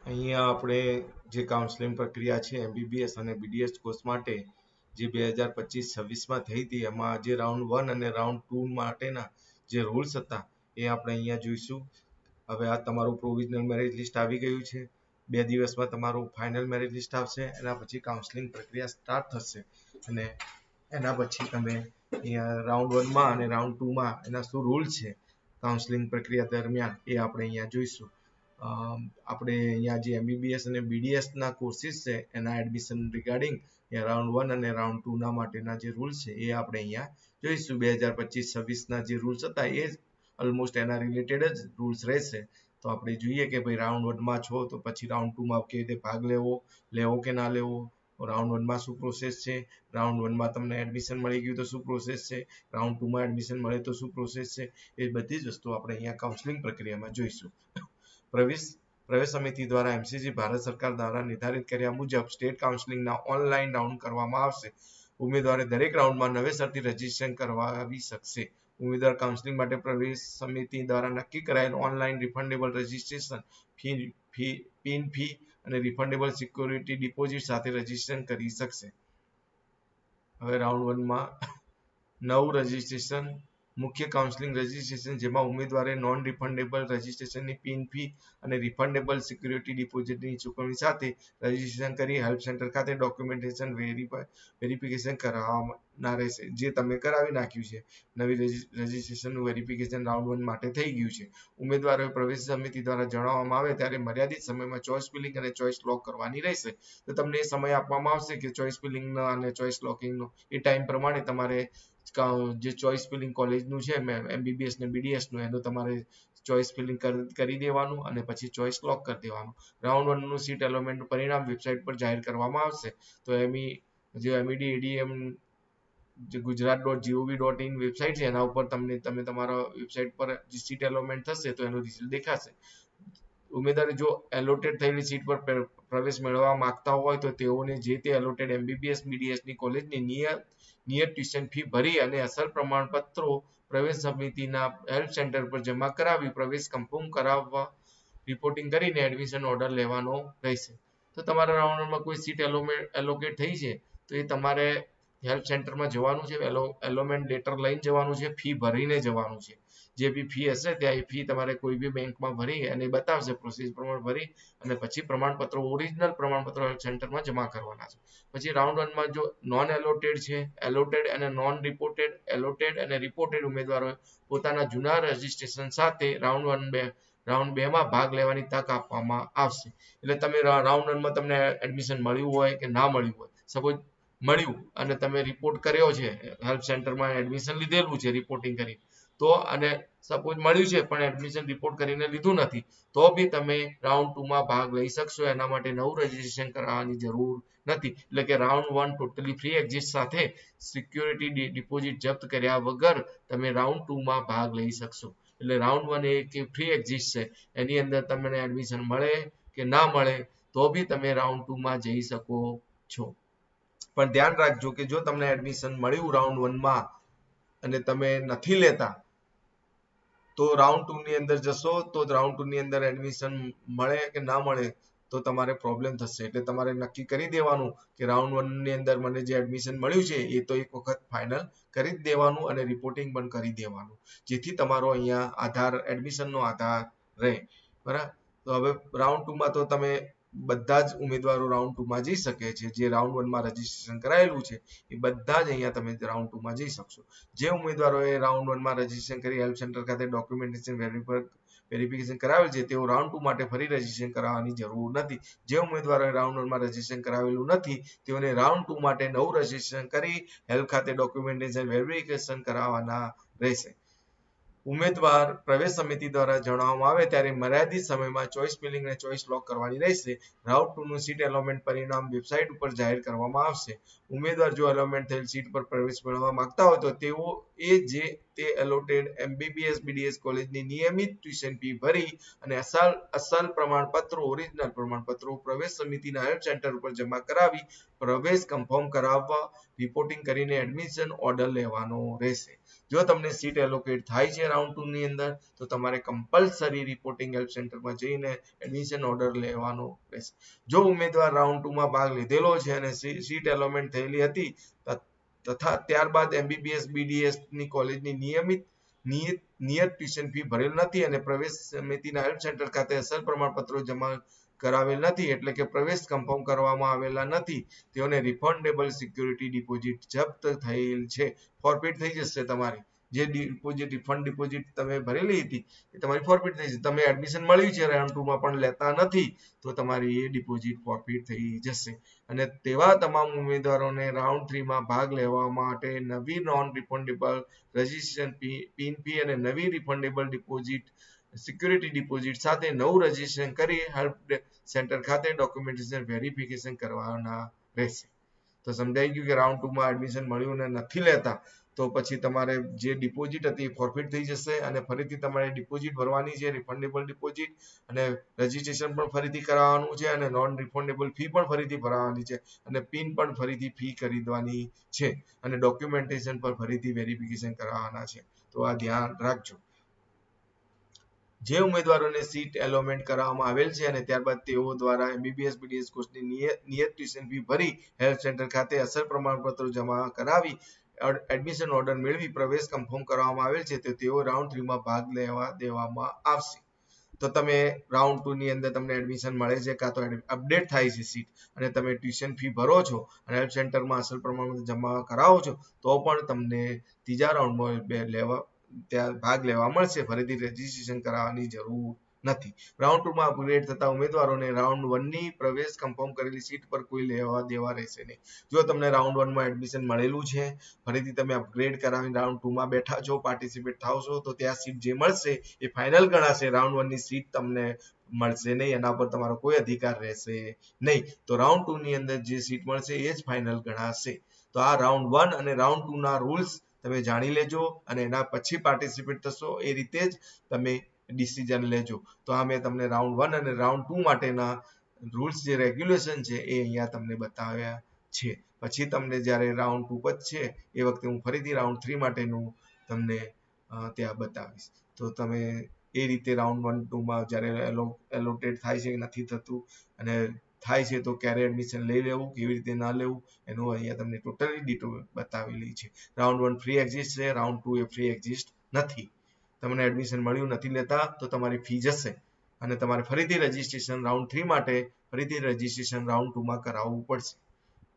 અહીંયા આપણે જે કાઉન્સેલિંગ પ્રક્રિયા છે MBBS અને BDS કોર્સ માટે જે 2025-26માં થઈ હતી, એમાં જે રાઉન્ડ 1 અને રાઉન્ડ 2 માટેના જે રૂલ્સ હતા એ આપણે અહીંયા જોઈશું. હવે આ તમારું પ્રોવિઝનલ મેરિટ લિસ્ટ આવી ગયું છે. 2 દિવસમાં તમારું ફાઇનલ મેરિટ લિસ્ટ આવશે. એના પછી કાઉન્સેલિંગ પ્રક્રિયા સ્ટાર્ટ થશે અને એના પછી તમે અહીંયા રાઉન્ડ 1માં અને રાઉન્ડ 2માં એના શું રૂલ છે કાઉન્સેલિંગ પ્રક્રિયા દરમિયાન એ આપણે અહીંયા જોઈશું. આપણે અહીંયા જે MBBS અને BDS ના કોર્સિસ છે એના એડમિશન રિગાર્ડિંગ રાઉન્ડ 1 અને રાઉન્ડ 2 ના માટેના જે રૂલ્સ છે એ આપણે અહીંયા જોઈશું. 2025-26ના જે રૂલ્સ હતા એ ઓલમોસ્ટ એના રિલેટેડ જ રૂલ્સ રહેશે. તો આપણે જોઈએ કે ભાઈ રાઉન્ડ 1માં છો તો પછી રાઉન્ડ 2માં કેવી રીતે ભાગ લેવો કે ના લેવો, રાઉન્ડ 1માં શું પ્રોસેસ છે, રાઉન્ડ 1માં તમને એડમિશન મળી ગયું તો શું પ્રોસેસ છે, રાઉન્ડ 2માં એડમિશન મળે તો શું પ્રોસેસ છે, એ બધી જ વસ્તુ આપણે અહીંયા કાઉન્સેલિંગ પ્રક્રિયામાં જોઈશું. પ્રવેશ સમિતિ દ્વારા MCG ભારત સરકાર દ્વારા નિર્ધારિત કર્યા મુજબ સ્ટેટ કાઉન્સેલિંગના ઓનલાઈન રાઉન્ડ કરવામાં આવશે. ઉમેદવારે દરેક રાઉન્ડમાં નવેસરથી રજીસ્ટ્રેશન કરાવી શકશે. ઉમેદવાર કાઉન્સેલિંગ માટે પ્રવેશ સમિતિ દ્વારા નક્કી કરાયેલ ઓનલાઈન રિફંડેબલ રજીસ્ટ્રેશન ફી અને રિફંડેબલ સિક્યોરિટી ડિપોઝિટ સાથે રજીસ્ટ્રેશન કરી શકશે. હવે રાઉન્ડ 1માં નવું રજીસ્ટ્રેશન, મુખ્ય કાઉન્સેલિંગ રજીસ્ટ્રેશન, જેમાં ઉમેદવારે નોન રિફંડેબલ રજીસ્ટ્રેશનની પિન ફી અને રિફંડેબલ સિક્યુરિટી ડિપોઝિટની ચૂકવણી સાથે રજીસ્ટ્રેશન કરી હેલ્પ સેન્ટર ખાતે ડોક્યુમેન્ટેશન વેરિફિકેશન કરાવવાના રહેશે. જે તમે કરાવી નાખ્યું છે, નવી રજીસ્ટ્રેશનનું વેરિફિકેશન રાઉન્ડ 1 માટે થઈ ગયું છે. ઉમેદવારોએ પ્રવેશ સમિતિ દ્વારા જણાવવામાં આવે ત્યારે મર્યાદિત સમયમાં ચોઇસ ફિલિંગ અને ચોઇસ લોક કરવાની રહેશે. તો તમને એ સમય આપવામાં આવશે કે ચોઇસ ફિલિંગનો અને ચોઇસ લોકિંગનો એ ટાઈમ પ્રમાણે તમારે જે ચોઇસ ફિલિંગ કોલેજનું છે MBBS ને BDS નું, એનું તમારે ચોઇસ ફિલિંગ કરી દેવાનું અને પછી ચોઇસ લોક કરી દેવાનું. રાઉન્ડ 1 નું સીટ એલોટમેન્ટ પરિણામ વેબસાઇટ પર જાહેર કરવામાં આવશે. તો MED-ADM જે gujarat.gov.in વેબસાઇટ છે એના ઉપર તમે તમારા વેબસાઇટ પર જે સીટ એલોટમેન્ટ થશે તો એનું રિઝલ્ટ દેખાશે. ઉમેદવારે જો એલોટેડ થયેલી સીટ પર પ્રવેશ મેળવવા માંગતા હોય તો તેઓને જે તે એલોટેડ MBBS BDS ની કોલેજની નિયત ટ્યુશન ફી ભરી અને અસલ પ્રમાણપત્રો પ્રવેશ સમિતિના હેલ્પ સેન્ટર પર જમા કરાવી પ્રવેશ કન્ફર્મ કરાવવા રિપોર્ટિંગ કરીને એડમિશન ઓર્ડર લેવાનો રહેશે. તો તમારા રાઉન્ડમાં કોઈ સીટ એલોકેટ થઈ છે તો એ તમારે હેલ્પ સેન્ટરમાં જવાનું છે, એલોમેન્ટ લેટર લઈને જવાનું છે, ફી ભરીને જવાનું છે. જે બી ફી હશે ત્યાં એ ફી તમારે કોઈ બી બેંકમાં ભરી અને બતાવશે, પ્રોસેસ પ્રમાણે ભરી અને પછી પ્રમાણપત્રો ઓરિજિનલ પ્રમાણપત્રો હેલ્પ સેન્ટરમાં જમા કરવાના છે. પછી રાઉન્ડ 1માં જો નોન એલોટેડ છે, એલોટેડ અને નોન રિપોર્ટેડ, એલોટેડ અને રિપોર્ટેડ ઉમેદવારોએ પોતાના જૂના રજીસ્ટ્રેશન સાથે રાઉન્ડ 2માં ભાગ લેવાની તક આપવામાં આવશે. એટલે તમે રાઉન્ડ 1માં તમને એડમિશન મળ્યું હોય કે ના મળ્યું હોય, સપોઝ મળ્યું અને તમે રિપોર્ટ કર્યો છે, હેલ્પ સેન્ટરમાં એડમિશન લીધેલું છે રિપોર્ટિંગ કરી, તો અને સપોઝ મળ્યું છે પણ એડમિશન રિપોર્ટ કરીને લીધું નથી, તો બી તમે રાઉન્ડ 2માં ભાગ લઈ શકશો. એના માટે નવું રજીસ્ટ્રેશન કરાવવાની જરૂર નથી. એટલે કે રાઉન્ડ 1 ટોટલી ફ્રી એક્ઝિટ સાથે સિક્યોરિટી ડિપોઝિટ જપ્ત કર્યા વગર તમે રાઉન્ડ 2માં ભાગ લઈ શકશો. એટલે રાઉન્ડ 1 એ ફ્રી એક્ઝિટ છે, એની અંદર તમને એડમિશન મળે કે ના મળે તો બી તમે રાઉન્ડ 2માં જઈ શકો છો. પણ ધ્યાન રાખજો કે જો તમને એડમિશન મળ્યું રાઉન્ડ 1માં અને તમે નથી લેતા તો રાઉન્ડ 2 ની અંદર જશો તો રાઉન્ડ 2 ની અંદર એડમિશન મળે કે ના મળે તો તમારે પ્રોબ્લેમ થશે. એટલે તમારે નક્કી કરી દેવાનું કે રાઉન્ડ 1 ની અંદર મને જે એડમિશન મળ્યું છે એ તો એક વખત ફાઇનલ કરી જ દેવાનું અને રિપોર્ટિંગ પણ કરી દેવાનું, જેથી તમારો અહીંયા આધાર એડમિશનનો આધાર રહે. બરાબર. તો હવે રાઉન્ડ 2માં તો તમે બધા જ ઉમેદવારો રાઉન્ડ 2માં જઈ શકે છે. જે રાઉન્ડ 1માં રજીસ્ટ્રેશન કરાયેલું છે એ બધા જ અહીંયા તમે રાઉન્ડ 2માં જઈ શકશો. જે ઉમેદવારોએ રાઉન્ડ 1માં રજીસ્ટ્રેશન કરી હેલ્પ સેન્ટર ખાતે ડોક્યુમેન્ટેશન વેરિફિકેશન કરાવેલ છે તેઓ રાઉન્ડ 2 માટે ફરી રજીસ્ટ્રેશન કરાવવાની જરૂર નથી. જે ઉમેદવારોએ રાઉન્ડ 1માં રજીસ્ટ્રેશન કરાવેલું નથી તેઓને રાઉન્ડ 2 માટે નવું રજીસ્ટ્રેશન કરી હેલ્પ ખાતે ડોક્યુમેન્ટેશન વેરિફિકેશન કરાવવાના રહેશે. ઉમેદવાર પ્રવેશ સમિતિ દ્વારા જણાવવામાં આવે ત્યારે મર્યાદિત સમયમાં ચોઇસ ફિલિંગ અને ચોઇસ લોક કરવાની રહેશે. રાઉન્ડ 2 નું સીટ એલોટમેન્ટ પરિણામ વેબસાઇટ ઉપર જાહેર કરવામાં આવશે. ઉમેદવાર જો એલોટમેન્ટ થયેલ સીટ પર પ્રવેશ મેળવવા માંગતા હોય તો તેઓ જે તે એલોટેડ MBBS BDS કોલેજની નિયમિત ટ્યુશન ફી ભરી અને અસલ પ્રમાણપત્રો ઓરિજિનલ પ્રમાણપત્રો પ્રવેશ સમિતિના હેલ્પ સેન્ટર ઉપર જમા કરાવી પ્રવેશ કન્ફર્મ કરાવવા રિપોર્ટિંગ કરીને એડમિશન ઓર્ડર લેવાનો રહેશે. જો તમને સીટ એલોકેટ થાય છે રાઉન્ડ 2 ની અંદર તો તમારે કમ્પલસરી રિપોર્ટિંગ હેલ્પ સેન્ટરમાં જઈને એડમિશન ઓર્ડર લેવાનો રહેશે. જો ઉમેદવાર રાઉન્ડ 2 માં ભાગ લીધેલો છે અને સીટ એલોમેન્ટ થયેલી હતી તથા ત્યારબાદ MBBS BDS ની કોલેજની નિયત ટ્યુશન ફી ભરેલ નથી અને પ્રવેશ સમિતિના હેલ્પ સેન્ટર ખાતે અસલ પ્રમાણપત્રો જમા કરાવેલ નથી એટલે કે પ્રવેશ કન્ફર્મ કરવામાં આવેલા નથી, તેઓને રિફંડેબલ સિક્યુરિટી ડિપોઝિટ જપ્ત થયેલ છે, ફોરફિટ થઈ જશે. તમારી જે ડિપોઝિટ રિફંડ ડિપોઝિટ તમે ભરેલી હતી એ તમારી ફોરફિટ થઈ જશે. તમે એડમિશન મળ્યું છે રાઉન્ડ 2 માં પણ લેતા નથી તો તમારી એ ડિપોઝિટ ફોરફિટ થઈ જશે. અને તેવા તમામ ઉમેદવારોને રાઉન્ડ 3 માં ભાગ લેવા માટે નવી non refundable registration pin fee અને નવી રિફંડેબલ ડિપોઝિટ સિક્યુરિટી ડિપોઝિટ સાથે નવું રજિસ્ટ્રેશન કરી હેલ્પ સેન્ટર ખાતે ડોક્યુમેન્ટેશન વેરિફિકેશન કરવાના રહેશે. તો સમજાઈ ગયું કે રાઉન્ડ 2 માં એડમિશન મળ્યું અને નથી લેતા તો પછી તમારે જે ડિપોઝિટ હતી એ ફોરફિટ થઈ જશે અને ફરીથી તમારે ડિપોઝિટ ભરવાની છે, રિફંડેબલ ડિપોઝિટ, અને રજિસ્ટ્રેશન પણ ફરીથી કરાવવાનું છે અને નોન રિફંડેબલ ફી પણ ફરીથી ભરવાની છે અને પિન પણ ફરીથી ફી ખરીદવાની છે અને ડોક્યુમેન્ટેશન પર ફરીથી વેરિફિકેશન કરાવવાના છે. તો આ ધ્યાન રાખજો. જે ઉમેદવારોને સીટ એલોમેન્ટ કરવામાં આવેલ છે અને ત્યારબાદ તેઓ દ્વારા MBBS BDS કોર્સની નિયત ટ્યુશન ફી ભરી હેલ્પ સેન્ટર ખાતે અસલ પ્રમાણપત્રો જમા કરાવી એડમિશન ઓર્ડર મેળવી પ્રવેશ કન્ફર્મ કરવામાં આવેલ છે તો તેઓ રાઉન્ડ 3 માં ભાગ લેવા દેવામાં આવશે. તો તમે રાઉન્ડ 2 ની અંદર તમને એડમિશન મળે છે કાં તો અપડેટ થાય છે સીટ અને તમે ટ્યુશન ફી ભરો છો અને હેલ્પ સેન્ટરમાં અસલ પ્રમાણપત્ર જમા કરાવો છો તો પણ તમને ત્રીજા રાઉન્ડમાં ત્યાં ભાગ લેવા મળશે. ફરીથી રજીસ્ટ્રેશન કરાવવાની જરૂર નથી. રાઉન્ડ 2 માં અપગ્રેડ થતા ઉમેદવારોને રાઉન્ડ 1 ની પ્રવેશ કન્ફર્મ કરેલી સીટ પર કોઈ લેવા દેવા રહેશે નહીં. જો તમને રાઉન્ડ 1 માં એડમિશન મળેલું છે, ફરીથી તમે અપગ્રેડ કરાવીને રાઉન્ડ 2 માં બેઠા છો, પાર્ટિસિપેટ થાવ છો તો ત્યાં સીટ જે મળશે એ ફાઇનલ ગણાશે. રાઉન્ડ 1 ની સીટ તમને મળશે નહીં, એના પર તમારો કોઈ અધિકાર રહેશે નહીં. તો રાઉન્ડ 2 ની અંદર જે સીટ મળશે એ જ ફાઇનલ ગણાશે. તો આ રાઉન્ડ 1 અને રાઉન્ડ 2 ના રૂલ્સ તમે જાણી લેજો અને એના પછી પાર્ટિસિપેટ થશો એ રીતે જ તમે ડિસિઝન લેજો. તો આ મેં તમને રાઉન્ડ 1 અને રાઉન્ડ 2 માટેના રૂલ્સ જે રેગ્યુલેશન છે એ અહીંયા તમને બતાવ્યા છે. પછી તમને જ્યારે રાઉન્ડ 2 પતશે એ વખતે હું ફરીથી રાઉન્ડ 3 માટેનું તમને ત્યાં બતાવીશ. તો તમે એ રીતે રાઉન્ડ 1 2 માં જ્યારે એલોટેડ થાય છે નથી થતું અને થાય છે તો ક્યારે એડમિશન લઈ લેવું, કેવી રીતે ના લેવું એનું અહીંયા તમને ટોટલી ડિટેલ બતાવેલી છે. રાઉન્ડ 1 ફ્રી એક્ઝિસ્ટ છે, રાઉન્ડ 2 એ ફ્રી એક્ઝિસ્ટ નથી. તમને એડમિશન મળ્યું નથી લેતા તો તમારી ફી જશે અને તમારે ફરીથી રજીસ્ટ્રેશન રાઉન્ડ 3 માટે ફરીથી રજીસ્ટ્રેશન રાઉન્ડ 2 માં કરાવવું પડશે.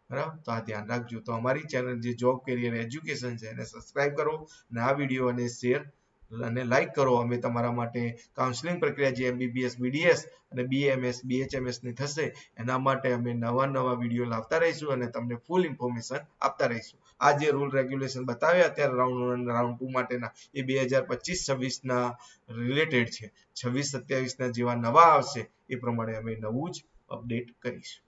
બરાબર, તો આ ધ્યાન રાખજો. તો અમારી ચેનલ જે જોબ કેરિયર એજ્યુકેશન છે એને સબસ્ક્રાઇબ કરો અને આ વિડીયો અને શેર અને લાઈક કરો. અમે તમારા માટે કાઉન્સેલિંગ પ્રક્રિયા જે MBBS BDS અને BMS BHMS ની થશે એના માટે અમે નવા વિડીયો લાવતા રહીશું અને તમને ફૂલ ઇન્ફોર્મેશન આપતા રહીશું. આ જે રૂલ રેગ્યુલેશન બતાવ્યા અત્યારે રાઉન્ડ 1 રાઉન્ડ 2 માટેના એ 2025-26 ના રિલેટેડ છે. 26-27 ના જેવા નવા આવશે એ પ્રમાણે અમે નવું જ અપડેટ કરીશું.